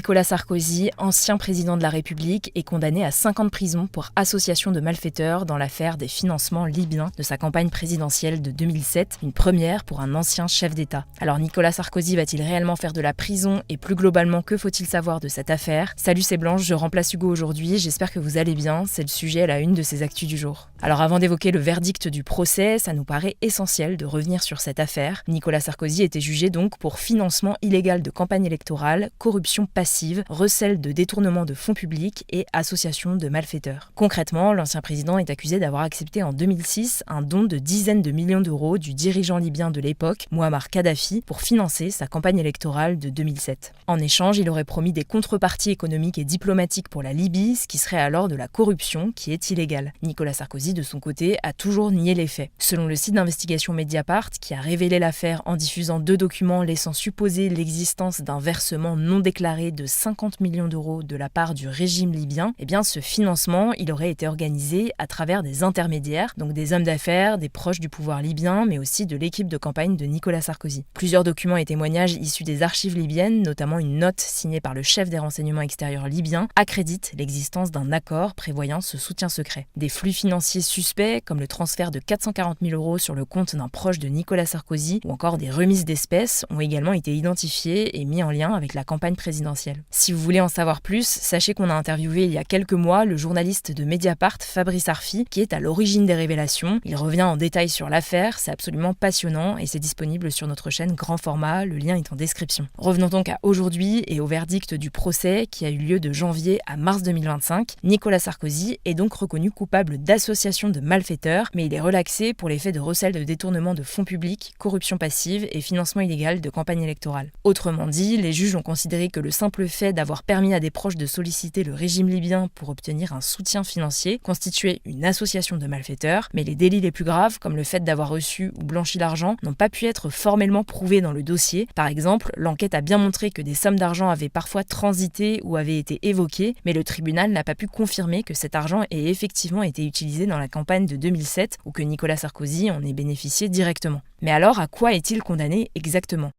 Nicolas Sarkozy, ancien président de la République, est condamné à 5 ans de prison pour association de malfaiteurs dans l'affaire des financements libyens de sa campagne présidentielle de 2007, une première pour un ancien chef d'État. Alors Nicolas Sarkozy va-t-il réellement faire de la prison et plus globalement, que faut-il savoir de cette affaire? Salut, c'est Blanche, je remplace Hugo aujourd'hui, j'espère que vous allez bien, c'est le sujet à la une de ces actus du jour. Alors avant d'évoquer le verdict du procès, ça nous paraît essentiel de revenir sur cette affaire. Nicolas Sarkozy était jugé donc pour financement illégal de campagne électorale, corruption passive, recel de détournement de fonds publics et association de malfaiteurs. Concrètement, l'ancien président est accusé d'avoir accepté en 2006 un don de dizaines de millions d'euros du dirigeant libyen de l'époque, Mouammar Kadhafi, pour financer sa campagne électorale de 2007. En échange, il aurait promis des contreparties économiques et diplomatiques pour la Libye, ce qui serait alors de la corruption qui est illégale. Nicolas Sarkozy, de son côté, a toujours nié les faits. Selon le site d'investigation Mediapart, qui a révélé l'affaire en diffusant 2 documents laissant supposer l'existence d'un versement non déclaré de 50 millions d'euros de la part du régime libyen, ce financement, il aurait été organisé à travers des intermédiaires, donc des hommes d'affaires, des proches du pouvoir libyen, mais aussi de l'équipe de campagne de Nicolas Sarkozy. Plusieurs documents et témoignages issus des archives libyennes, notamment une note signée par le chef des renseignements extérieurs libyens, accréditent l'existence d'un accord prévoyant ce soutien secret. Des flux financiers suspects, comme le transfert de 440 000 euros sur le compte d'un proche de Nicolas Sarkozy, ou encore des remises d'espèces, ont également été identifiés et mis en lien avec la campagne présidentielle. Si vous voulez en savoir plus, sachez qu'on a interviewé il y a quelques mois le journaliste de Mediapart, Fabrice Arfi, qui est à l'origine des révélations. Il revient en détail sur l'affaire, c'est absolument passionnant et c'est disponible sur notre chaîne Grand Format, le lien est en description. Revenons donc à aujourd'hui et au verdict du procès qui a eu lieu de janvier à mars 2025. Nicolas Sarkozy est donc reconnu coupable d'association de malfaiteurs, mais il est relaxé pour les faits de recel de détournement de fonds publics, corruption passive et financement illégal de campagne électorale. Autrement dit, les juges ont considéré que le simple fait d'avoir permis à des proches de solliciter le régime libyen pour obtenir un soutien financier constituait une association de malfaiteurs, mais les délits les plus graves, comme le fait d'avoir reçu ou blanchi l'argent, n'ont pas pu être formellement prouvés dans le dossier. Par exemple, l'enquête a bien montré que des sommes d'argent avaient parfois transité ou avaient été évoquées, mais le tribunal n'a pas pu confirmer que cet argent ait effectivement été utilisé dans la campagne de 2007 ou que Nicolas Sarkozy en ait bénéficié directement. Mais alors, à quoi est-il condamné exactement ?